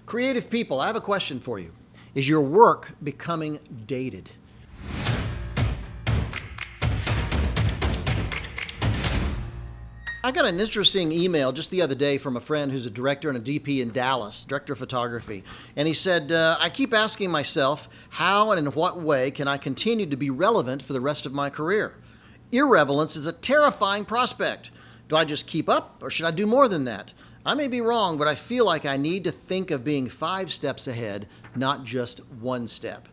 Creative people, I have a question for you. Is your work becoming dated? I got an interesting email just the other day from a friend who's a director and a DP in Dallas, director of photography. And he said, I keep asking myself, how and in what way can I continue to be relevant for the rest of my career? Irrelevance is a terrifying prospect. Do I just keep up, or should I do more than that? I may be wrong, but I feel like I need to think of being 5 steps ahead, not just 1 step.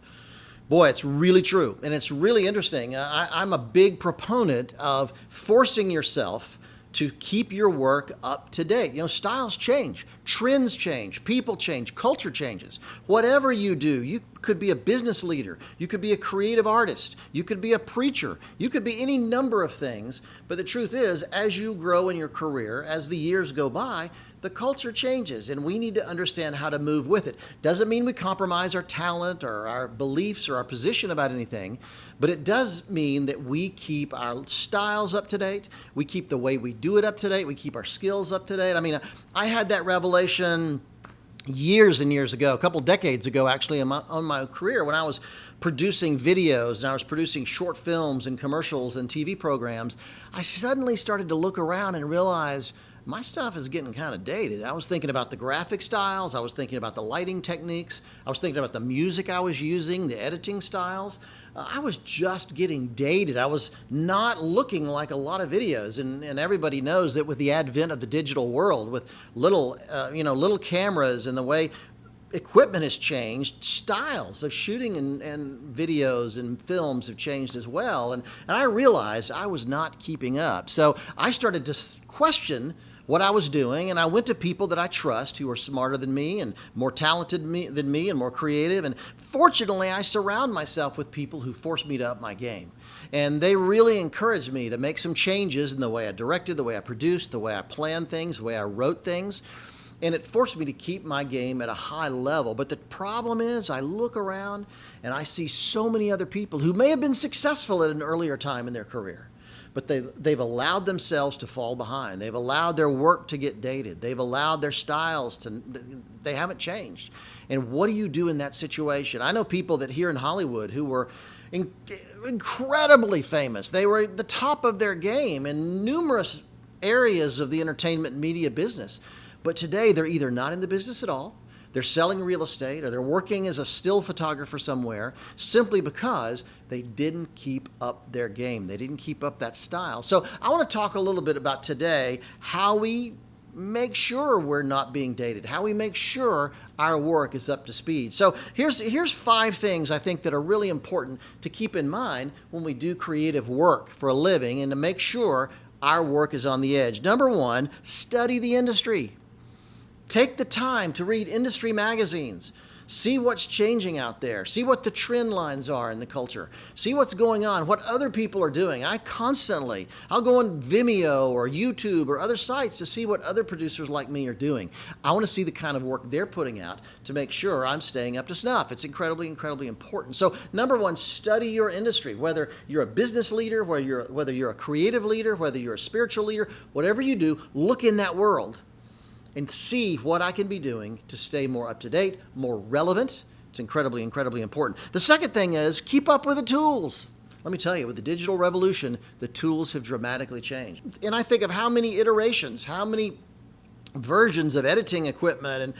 Boy, it's really true, and it's really interesting. I'm a big proponent of forcing yourself to keep your work up to date. You know, styles change, trends change, people change, culture changes. Whatever you do, you could be a business leader, you could be a creative artist, you could be a preacher, you could be any number of things. But the truth is, as you grow in your career, as the years go by, the culture changes, and we need to understand how to move with it. Doesn't mean we compromise our talent or our beliefs or our position about anything, but it does mean that we keep our styles up to date, we keep the way we do it up to date, we keep our skills up to date. I mean, I had that revelation years and years ago, a couple decades ago actually, on my career, when I was producing videos and I was producing short films and commercials and TV programs. I suddenly started to look around and realize my stuff is getting kind of dated. I was thinking about the graphic styles, I was thinking about the lighting techniques, I was thinking about the music I was using, the editing styles. I was just getting dated. I was not looking like a lot of videos, and everybody knows that with the advent of the digital world, with little cameras and the way equipment has changed, styles of shooting and videos and films have changed as well. And I realized I was not keeping up. So I started to question what I was doing, and I went to people that I trust who are smarter than me and more talented than me and more creative. And fortunately, I surround myself with people who force me to up my game. And they really encouraged me to make some changes in the way I directed, the way I produced, the way I planned things, the way I wrote things. And it forced me to keep my game at a high level. But the problem is, I look around and I see so many other people who may have been successful at an earlier time in their career, but they've allowed themselves to fall behind. They've allowed their work to get dated. They've allowed their styles they haven't changed. And what do you do in that situation? I know people that here in Hollywood who were incredibly famous. They were at the top of their game in numerous areas of the entertainment media business. But today they're either not in the business at all, they're selling real estate, or they're working as a still photographer somewhere simply because they didn't keep up their game. They didn't keep up that style. So I want to talk a little bit about today how we make sure we're not being dated, how we make sure our work is up to speed. So here's 5 things I think that are really important to keep in mind when we do creative work for a living and to make sure our work is on the edge. Number 1, study the industry. Take the time to read industry magazines. See what's changing out there. See what the trend lines are in the culture. See what's going on, what other people are doing. I'll go on Vimeo or YouTube or other sites to see what other producers like me are doing. I want to see the kind of work they're putting out to make sure I'm staying up to snuff. It's incredibly, incredibly important. So number 1, study your industry. Whether you're a business leader, whether you're a creative leader, whether you're a spiritual leader, whatever you do, look in that world and see what I can be doing to stay more up to date, more relevant. It's incredibly, incredibly important. The second thing is keep up with the tools. Let me tell you, with the digital revolution, the tools have dramatically changed. And I think of how many iterations, how many versions of editing equipment and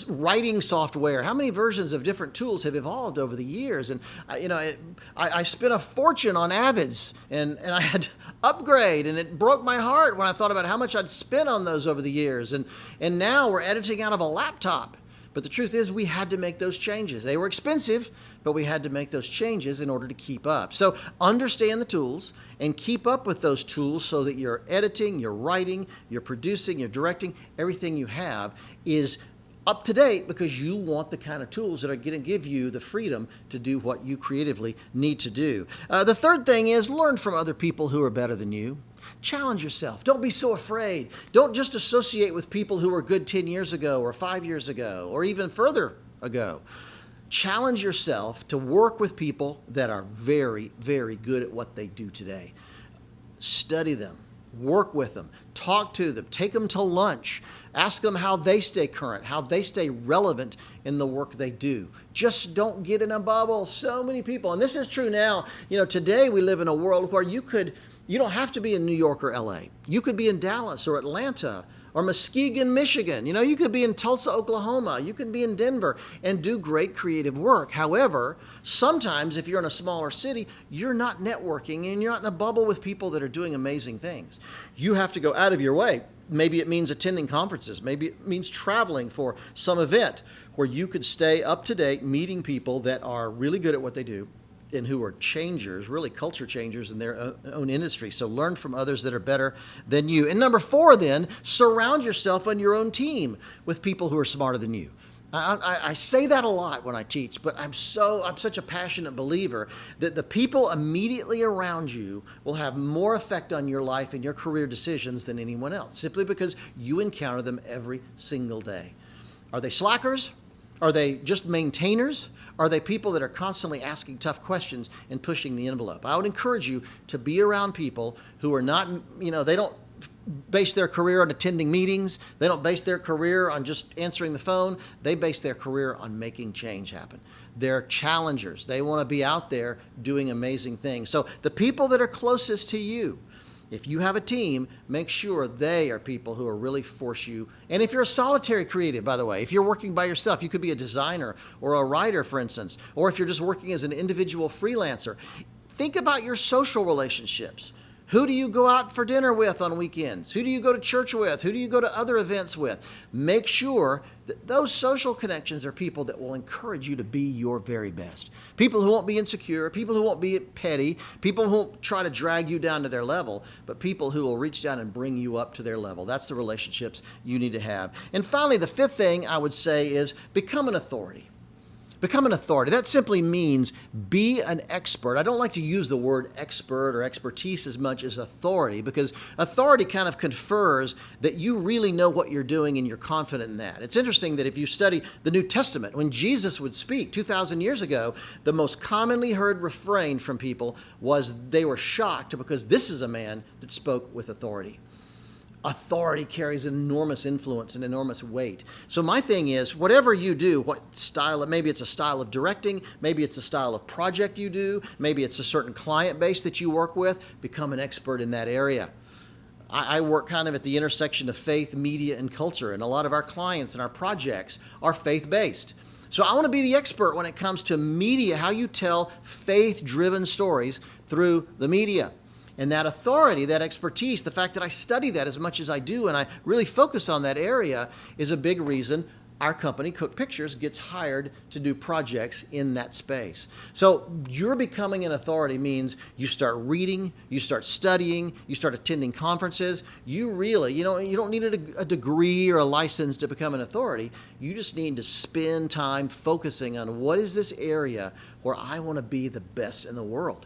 writing software, how many versions of different tools have evolved over the years. And I spent a fortune on Avids, and I had to upgrade, and it broke my heart when I thought about how much I'd spent on those over the years. And now we're editing out of a laptop. But the truth is, we had to make those changes. They were expensive, but we had to make those changes in order to keep up. So understand the tools and keep up with those tools so that your editing, your writing, your producing, your directing, everything you have is up to date, because you want the kind of tools that are going to give you the freedom to do what you creatively need to do. The third thing is learn from other people who are better than you. Challenge yourself. Don't be so afraid. Don't just associate with people who were good 10 years ago or 5 years ago or even further ago. Challenge yourself to work with people that are very, very good at what they do today. Study them. work with them, talk to them, take them to lunch, ask them how they stay current, how they stay relevant in the work they do. Just don't get in a bubble. So many people, and this is true now, today we live in a world where you don't have to be in New York or LA. You could be in Dallas or Atlanta or Muskegon, Michigan. You could be in Tulsa, Oklahoma. You could be in Denver and do great creative work. However, sometimes if you're in a smaller city, you're not networking and you're not in a bubble with people that are doing amazing things. You have to go out of your way. Maybe it means attending conferences. Maybe it means traveling for some event where you could stay up to date, meeting people that are really good at what they do and who are changers, really culture changers in their own industry. So learn from others that are better than you. And number 4, then, surround yourself on your own team with people who are smarter than you. I say that a lot when I teach, but I'm such a passionate believer that the people immediately around you will have more effect on your life and your career decisions than anyone else, simply because you encounter them every single day. Are they slackers? Are they just maintainers? Are they people that are constantly asking tough questions and pushing the envelope? I would encourage you to be around people who are not, they don't base their career on attending meetings. They don't base their career on just answering the phone. They base their career on making change happen. They're challengers. They want to be out there doing amazing things. So the people that are closest to you, if you have a team, make sure they are people who will really force you. And if you're a solitary creative, by the way, if you're working by yourself, you could be a designer or a writer, for instance, or if you're just working as an individual freelancer, think about your social relationships. Who do you go out for dinner with on weekends? Who do you go to church with? Who do you go to other events with? Make sure that those social connections are people that will encourage you to be your very best. People who won't be insecure, people who won't be petty, people who won't try to drag you down to their level, but people who will reach down and bring you up to their level. That's the relationships you need to have. And finally, the 5th thing I would say is become an authority. Become an authority. That simply means be an expert. I don't like to use the word expert or expertise as much as authority, because authority kind of confers that you really know what you're doing and you're confident in that. It's interesting that if you study the New Testament, when Jesus would speak 2,000 years ago, the most commonly heard refrain from people was they were shocked because this is a man that spoke with authority. Authority carries an enormous influence and enormous weight. So my thing is, whatever you do, what style, maybe it's a style of directing, maybe it's a style of project you do, maybe it's a certain client base that you work with, become an expert in that area. I work kind of at the intersection of faith, media, and culture, and a lot of our clients and our projects are faith-based. So I want to be the expert when it comes to media, how you tell faith-driven stories through the media. And that authority, that expertise, the fact that I study that as much as I do and I really focus on that area is a big reason our company, Cooke Pictures, gets hired to do projects in that space. So you're becoming an authority means you start reading, you start studying, you start attending conferences. You really, you don't need a degree or a license to become an authority. You just need to spend time focusing on what is this area where I want to be the best in the world.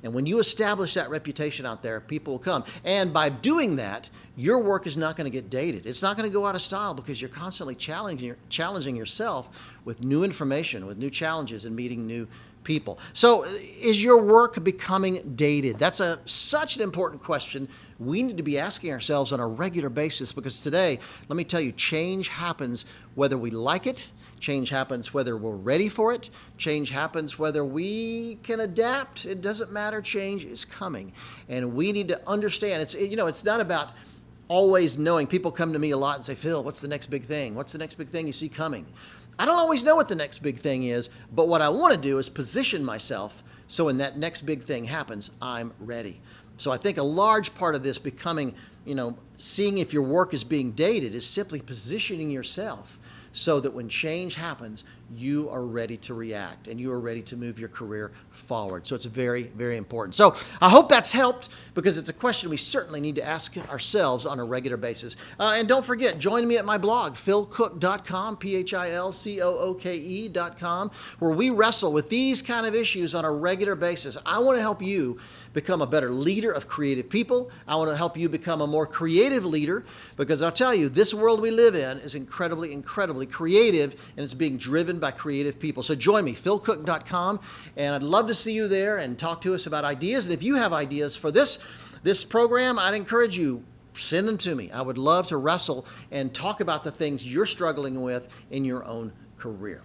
And when you establish that reputation out there, people will come. And by doing that, your work is not going to get dated. It's not going to go out of style because you're constantly challenging yourself with new information, with new challenges, and meeting new people. So is your work becoming dated? That's such an important question we need to be asking ourselves on a regular basis, because today, let me tell you, change happens whether we like it. Change happens whether we're ready for it. Change happens whether we can adapt. It doesn't matter. Change is coming. And we need to understand. It's not about always knowing. People come to me a lot and say, Phil, what's the next big thing? What's the next big thing you see coming? I don't always know what the next big thing is, but what I want to do is position myself so when that next big thing happens, I'm ready. So I think a large part of this becoming, seeing if your work is being dated is simply positioning yourself so that when change happens, you are ready to react and you are ready to move your career forward. So it's very, very important. So I hope that's helped, because it's a question we certainly need to ask ourselves on a regular basis. And don't forget, join me at my blog, philcooke.com, philcooke.com, where we wrestle with these kind of issues on a regular basis. I want to help you become a better leader of creative people. I want to help you become a more creative leader, because I'll tell you, this world we live in is incredibly, incredibly creative, and it's being driven by creative people. So join me, philcooke.com, and I'd love to see you there and talk to us about ideas. And if you have ideas for this this program, I'd encourage you, send them to me. I would love to wrestle and talk about the things you're struggling with in your own career.